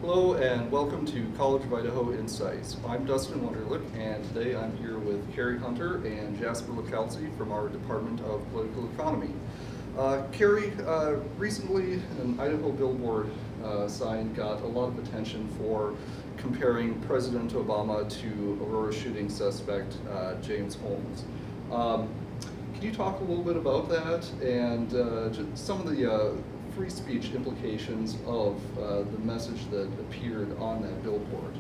Hello and welcome to College of Idaho Insights. I'm Dustin Wunderlich, and today I'm here with Kerry Hunter and Jasper LiCalzi from our Department of Political Economy. Kerry, recently an Idaho billboard sign got a lot of attention for comparing President Obama to Aurora shooting suspect James Holmes. Can you talk a little bit about that and just some of the free speech implications of the message that appeared on that billboard?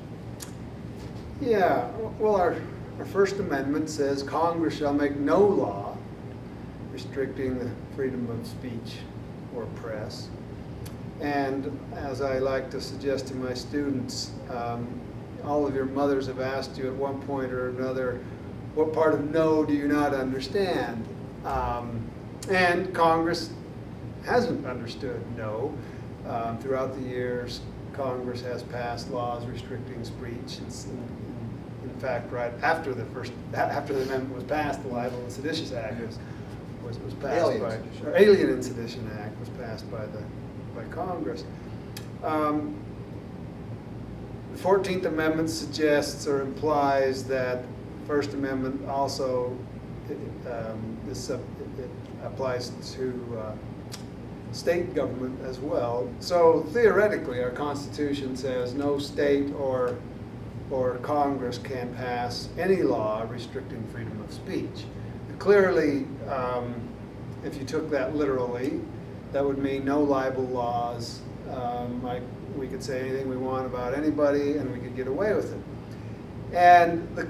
Yeah, well, our First Amendment says Congress shall make no law restricting the freedom of speech or press. And as I like to suggest to my students, all of your mothers have asked you at one point or another, what part of no do you not understand? And Congress hasn't understood no. Throughout the years, Congress has passed laws restricting speech. In fact, right after the amendment was passed, the Libel and Seditious Act was passed Alien and Sedition Act was passed by Congress. The 14th Amendment suggests or implies that the First Amendment also it applies to state government as well. So theoretically, our Constitution says no state or Congress can pass any law restricting freedom of speech. Clearly, if you took that literally, that would mean no libel laws. Like we could say anything we want about anybody, and we could get away with it. And the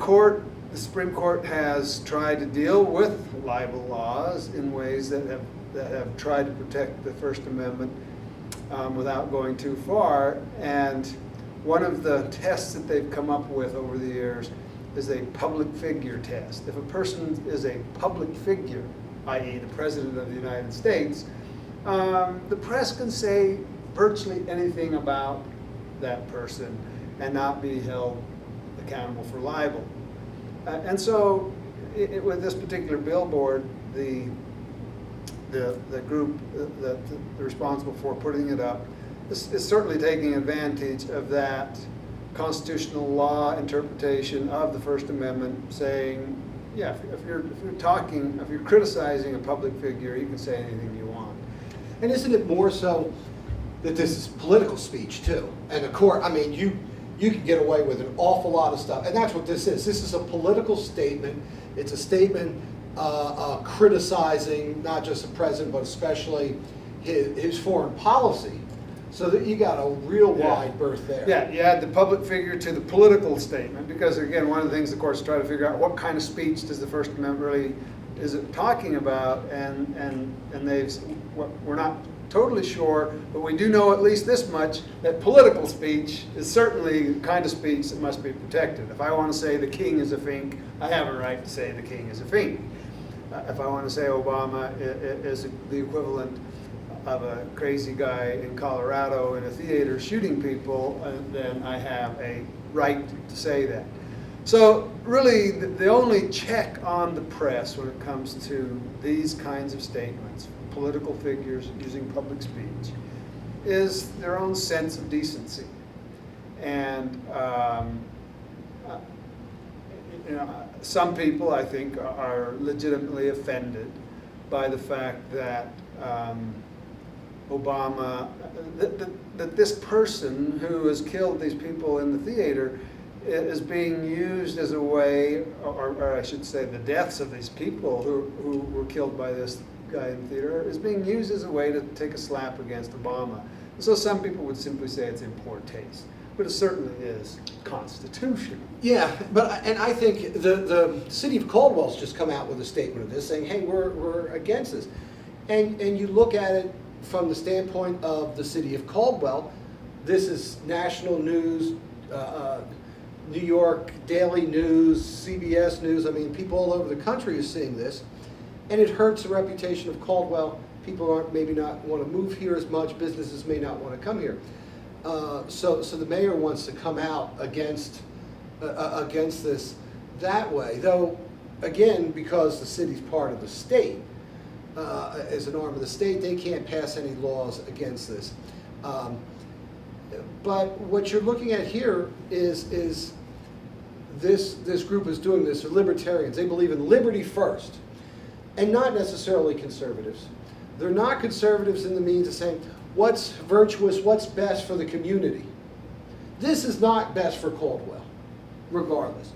Supreme Court has tried to deal with libel laws in ways that have tried to protect the First Amendment without going too far. And one of the tests that they've come up with over the years is a public figure test. If a person is a public figure, i.e. the President of the United States, the press can say virtually anything about that person and not be held accountable for libel. And so with this particular billboard, the group that's responsible for putting it up is certainly taking advantage of that constitutional law interpretation of the First Amendment, saying, yeah, if you're criticizing a public figure, you can say anything you want. And isn't it more so that this is political speech too? And the court, I mean, you can get away with an awful lot of stuff, and that's what this is. This is a political statement. It's a statement criticizing not just the president, but especially his foreign policy, so that you got a real wide berth there. Yeah, you add the public figure to the political statement, because again, one of the things the courts try to figure out, what kind of speech does the First Amendment really, is it talking about, and we're not totally sure, but we do know at least this much, that political speech is certainly the kind of speech that must be protected. If I want to say the king is a fink, I have a right to say the king is a fink. If I want to say Obama is the equivalent of a crazy guy in Colorado in a theater shooting people, then I have a right to say that. So really, the only check on the press when it comes to these kinds of statements, political figures using public speech, is their own sense of decency. And some people, I think, are legitimately offended by the fact that Obama, that this person who has killed these people in the theater is being used as a way, or I should say the deaths of these people who were killed by this guy in the theater is being used as a way to take a slap against Obama. So some people would simply say it's in poor taste, but it certainly is constitutional. Yeah, and I think the city of Caldwell's just come out with a statement of this, saying, hey, we're against this. And you look at it from the standpoint of the city of Caldwell, this is national news, New York Daily News, CBS News. I mean, people all over the country are seeing this, and it hurts the reputation of Caldwell. People maybe not want to move here as much. Businesses may not want to come here. So the mayor wants to come out against this that way. Though, again, because the city's part of the state, as an arm of the state, they can't pass any laws against this. But what you're looking at here is this group is doing this. They're libertarians. They believe in liberty first, and not necessarily conservatives. They're not conservatives in the means of saying what's virtuous, what's best for the community. This is not best for Caldwell, regardless.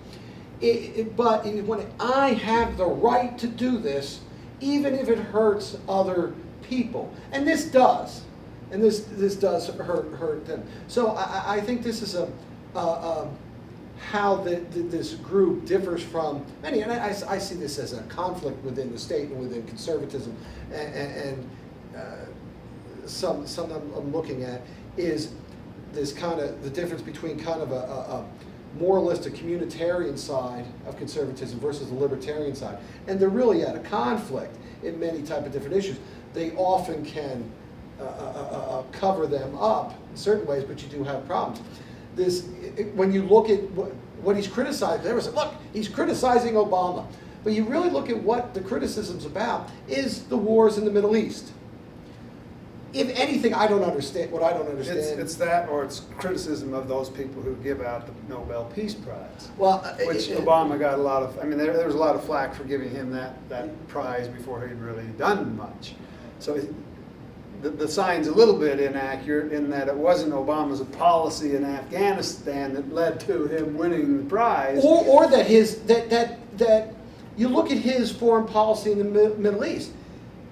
But when I have the right to do this, even if it hurts other people, and this does, and this does hurt them. So I think this is how this group differs from many, and I see this as a conflict within the state and within conservatism, and something I'm looking at is this kind of the difference between kind of a moralistic communitarian side of conservatism versus the libertarian side, and they're really at a conflict in many type of different issues. They often can cover them up in certain ways, but you do have problems. When you look at what he's criticized, everyone said, look, he's criticizing Obama. But you really look at what the criticism's about is the wars in the Middle East. If anything, I don't understand. What I don't understand, It's that, or it's criticism of those people who give out the Nobel Peace Prize. Well, Which Obama got a lot of. I mean, there was a lot of flack for giving him that prize before he'd really done much. So the sign's a little bit inaccurate in that it wasn't Obama's policy in Afghanistan that led to him winning the prize. or that that you look at his foreign policy in the Middle East.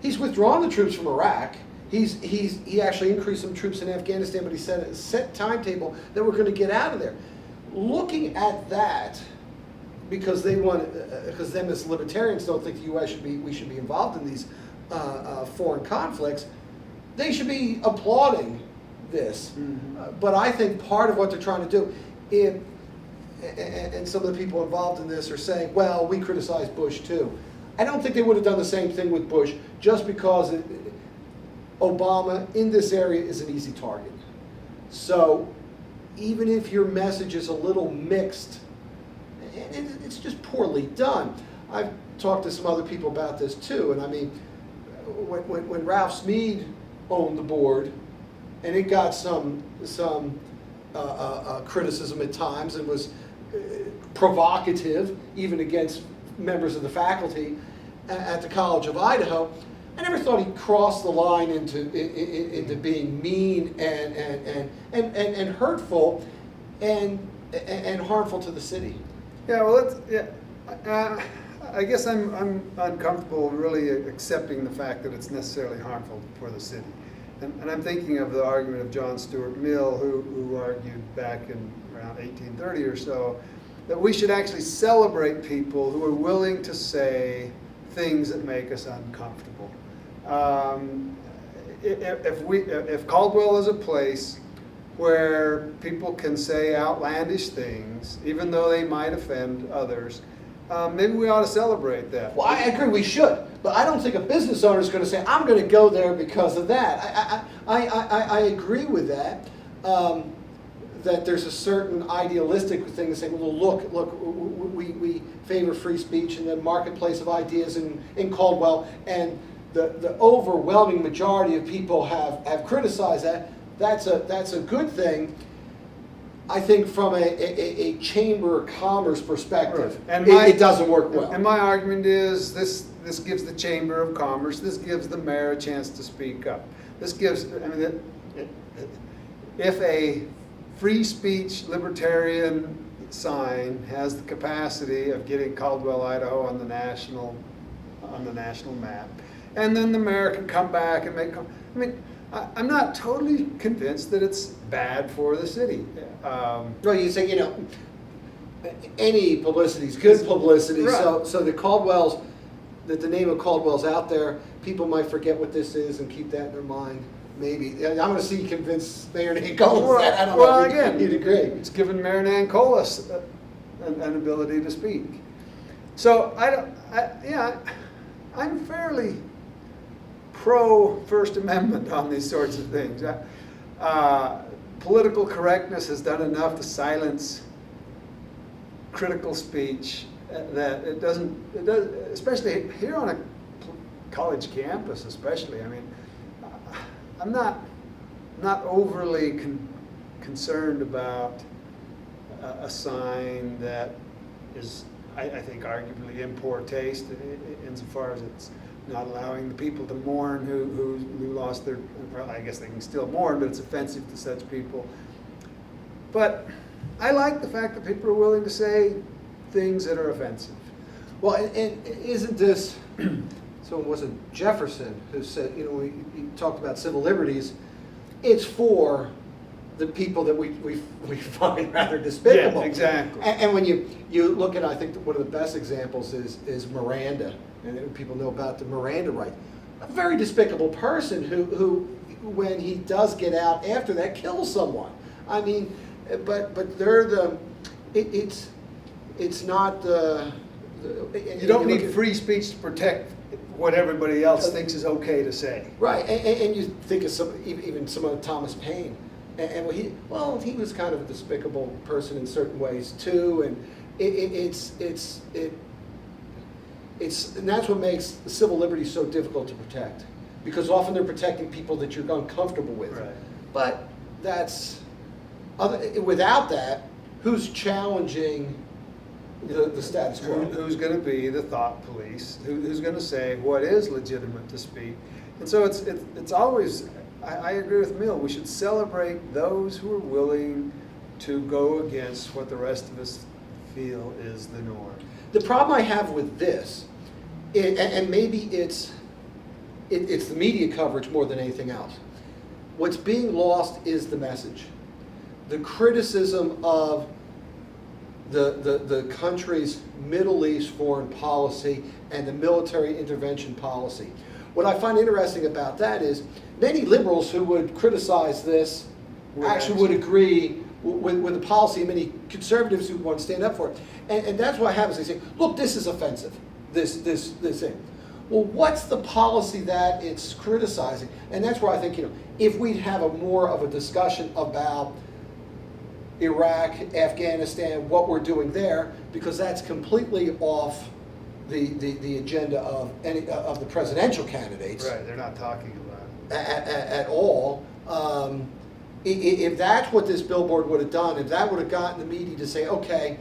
He's withdrawn the troops from Iraq. He actually increased some troops in Afghanistan, but he set a set timetable that we're going to get out of there. Looking at that, because because them as libertarians don't think the U.S. we should be involved in these foreign conflicts, they should be applauding this. Mm-hmm. But I think part of what they're trying to do, and some of the people involved in this are saying, well, we criticize Bush too. I don't think they would have done the same thing with Bush just because Obama in this area is an easy target. So even if your message is a little mixed, and it's just poorly done. I've talked to some other people about this too, and I mean, when Ralph Smead owned the board, and it got some criticism at times and was provocative even against members of the faculty at the College of Idaho, I never thought he crossed the line into being mean and hurtful and harmful to the city. Yeah, well, I guess I'm uncomfortable really accepting the fact that it's necessarily harmful for the city. And I'm thinking of the argument of John Stuart Mill, who argued back in around 1830 or so, that we should actually celebrate people who are willing to say things that make us uncomfortable. If Caldwell is a place where people can say outlandish things, even though they might offend others, maybe we ought to celebrate that. Well, I agree we should, but I don't think a business owner is going to say, I'm going to go there because of that. I agree with that, that there's a certain idealistic thing to say, well, look, we favor free speech in the marketplace of ideas in Caldwell, and the overwhelming majority of people have criticized that. That's a good thing. I think from a chamber of commerce perspective, right. And it doesn't work well. And my argument is this gives the Chamber of Commerce, this gives the mayor a chance to speak up. This gives, I mean, if a free speech libertarian sign has the capacity of getting Caldwell, Idaho on the national map, and then the mayor can come back and make, I mean, I'm not totally convinced that it's bad for the city. Well, you say, any publicity is good publicity. Right. So that the name of Caldwell's out there, people might forget what this is and keep that in their mind. Maybe I'm going to see you convince Mayor Nancolas that. I don't know if you'd agree. It's given Mayor Nancolas an ability to speak. So I'm fairly pro First Amendment on these sorts of things. Political correctness has done enough to silence critical speech that it does, especially here on a college campus especially. I mean, I'm not overly concerned about a sign that is, I think, arguably in poor taste insofar as it's not allowing the people to mourn who lost their, I guess they can still mourn, but it's offensive to such people. But I like the fact that people are willing to say things that are offensive. Well, and isn't this, so was it Jefferson who said, you know, he talked about civil liberties, it's for the people that we find rather despicable. Yeah, exactly. And when you look at, I think one of the best examples is Miranda, and people know about the Miranda rights. A very despicable person who when he does get out after that, kills someone. I mean, but they're it's not the you don't need free speech to protect what everybody else thinks is okay to say. Right, and you think of even some of Thomas Paine, and he was kind of a despicable person in certain ways too, and and that's what makes civil liberties so difficult to protect, because often they're protecting people that you're uncomfortable with. Right. But without that, who's challenging the status quo? Who's going to be the thought police? Who's going to say what is legitimate to speak? And so it's always, I agree with Mill, we should celebrate those who are willing to go against what the rest of us feel is the norm. The problem I have with this, and maybe it's the media coverage more than anything else, what's being lost is the message. The criticism of the country's Middle East foreign policy and the military intervention policy. What I find interesting about that is many liberals who would criticize this actually would agree with the policy, and many conservatives who want to stand up for it. And that's what happens. They say, look, this is offensive, this thing. Well, what's the policy that it's criticizing? And that's where I think, if we'd have more of a discussion about Iraq, Afghanistan, what we're doing there, because that's completely off the agenda of any of the presidential candidates. Right, they're not talking about it. At all. If that's what this billboard would have done, if that would have gotten the media to say, okay,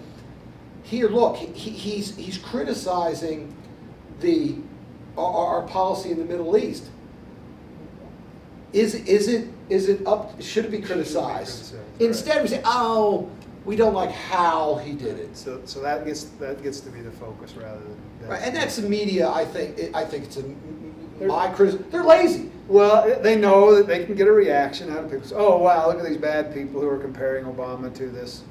here, look, he's criticizing our policy in the Middle East. Is it up? Should it be criticized? Instead, we say, oh, we don't like how he did it. So that gets to be the focus rather than. Right, and that's the media. I think it's my criticism. They're lazy. Well, they know that they can get a reaction out of people. Oh, wow, look at these bad people who are comparing Obama to this.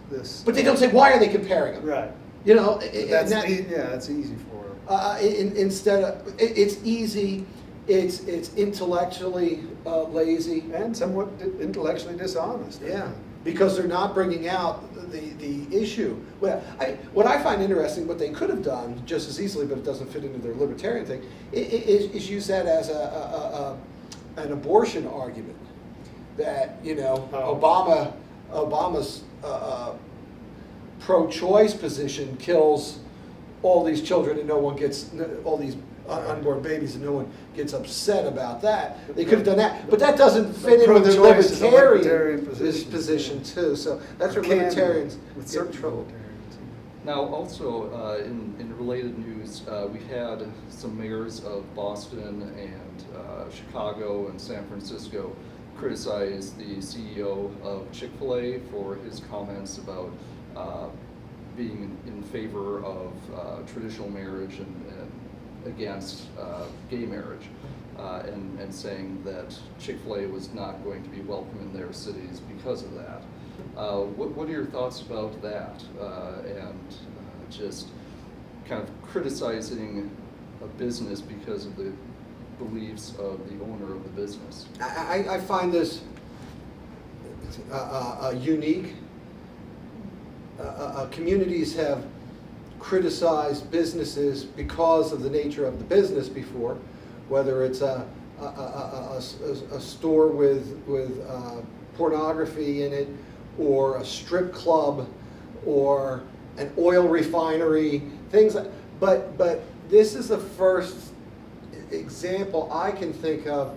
But they don't say, why are they comparing him? Right. That's easy for them. Instead of, it's easy, it's intellectually lazy. And somewhat intellectually dishonest. Yeah, because they're not bringing out the issue. Well, what I find interesting, what they could have done just as easily, but it doesn't fit into their libertarian thing, is use that as an abortion argument. That Obama's pro-choice position kills all these children and no one gets all these unborn babies and no one gets upset about that. They could have done that, but that doesn't fit in with their libertarian position too. So that's where libertarians get in trouble. Now, also in related news, we had some mayors of Boston and Chicago and San Francisco criticize the CEO of Chick-fil-a for his comments about being in favor of traditional marriage and against gay marriage, and saying that Chick-fil-a was not going to be welcome in their cities because of that. What are your thoughts about that, and just kind of criticizing a business because of the beliefs of the owner of the business? I find this unique. Communities have criticized businesses because of the nature of the business before, whether it's a store with pornography in it, or a strip club, or an oil refinery, things like. But this is the first example I can think of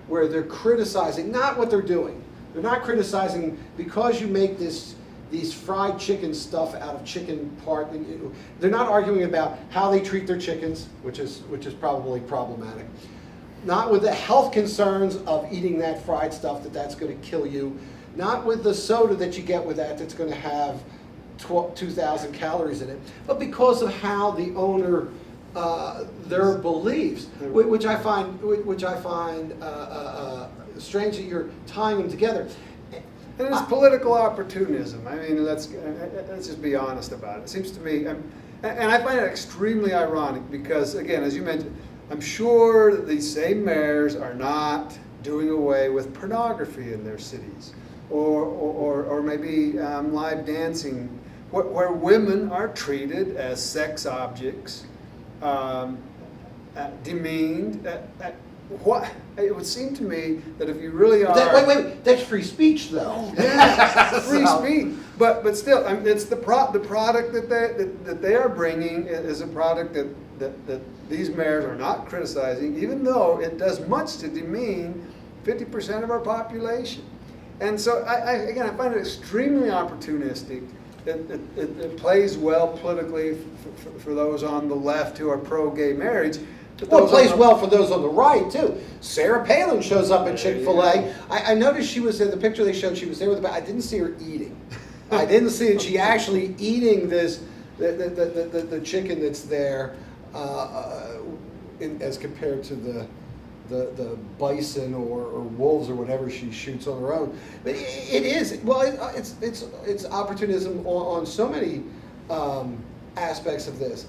where they're criticizing not what they're doing, They're not criticizing because you make these fried chicken stuff out of chicken part. They're not arguing about how they treat their chickens, which is probably problematic. Not with the health concerns of eating that fried stuff, that's going to kill you. Not with the soda that you get with that's going to have 2,000 calories in it, but because of how the owner, their beliefs, which I find strange that you're tying them together. And it's political opportunism. I mean, let's just be honest about it. It seems to me, and I find it extremely ironic because, again, as you mentioned, I'm sure that these same mayors are not doing away with pornography in their cities, or maybe live dancing, where women are treated as sex objects, demeaned. What it would seem to me that if you really are wait, that's free speech though. Yeah, free speech. But still, I mean, it's the product that they are bringing is a product that these mayors are not criticizing, even though it does much to demean 50% of our population. And so I find it extremely opportunistic. It plays well politically for those on the left who are pro-gay marriage. Well, it plays well for those on the right, too. Sarah Palin shows up at Chick-fil-A. Yeah. I noticed she was in the picture they showed, she was there with I didn't see her eating. I didn't see it. She actually eating the chicken that's there as compared to the bison or wolves or whatever she shoots on her own. But it is, well, it's opportunism on so many aspects of this.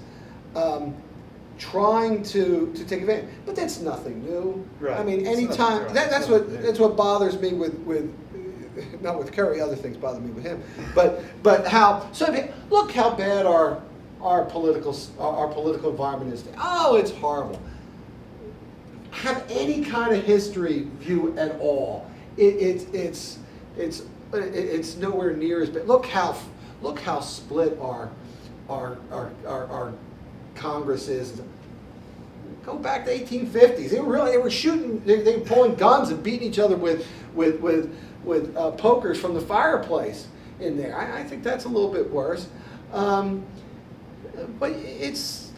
Trying to take advantage, but that's nothing new. Right. I mean, anytime that's what bothers me with not with Kerry. Other things bother me with him, but how look how bad our political environment is. Oh, it's horrible. Have any kind of history view at all? It's nowhere near as bad. Look how split our Congress is. Go back to 1850s. They were shooting. They were pulling guns and beating each other with pokers from the fireplace in there. I think that's a little bit worse. But it's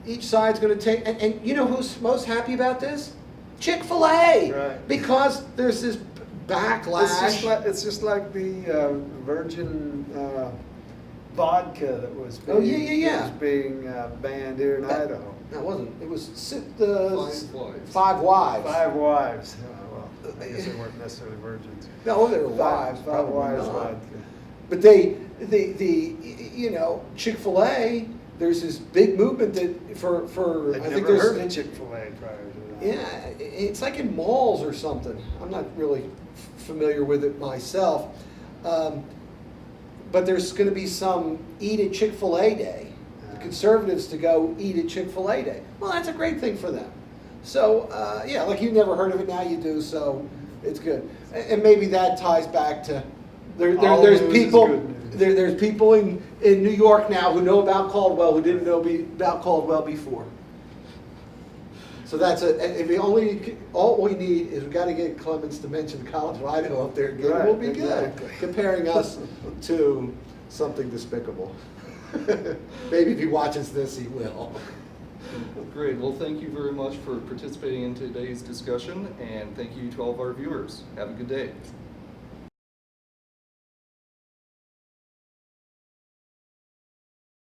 each side's going to take. And you know who's most happy about this? Chick-fil-A. Right. Because there's this backlash. It's just like the virgin. Vodka that was being banned here in Idaho. That wasn't. It was Five Wives. 5 wives. Well, I guess they weren't necessarily virgins. No, they were wives. Five wives not. vodka. But Chick-fil-A. There's this big movement that for I'd I think never there's heard of Chick-fil-A prior to that. Yeah, it's like in malls or something. I'm not really familiar with it myself. But there's going to be some Eat at Chick-fil-A Day. The conservatives to go Eat at Chick-fil-A Day. Well, that's a great thing for them. So, like you never heard of it, now you do, so it's good. And maybe that ties back to, there's people in New York now who know about Caldwell who didn't know about Caldwell before. So that's all we need is we've got to get Clements to mention the College of Idaho up there again. Right, We'll be exactly. good. Comparing us to something despicable. Maybe if he watches this, he will. Great. Well, thank you very much for participating in today's discussion, and thank you to all of our viewers. Have a good day.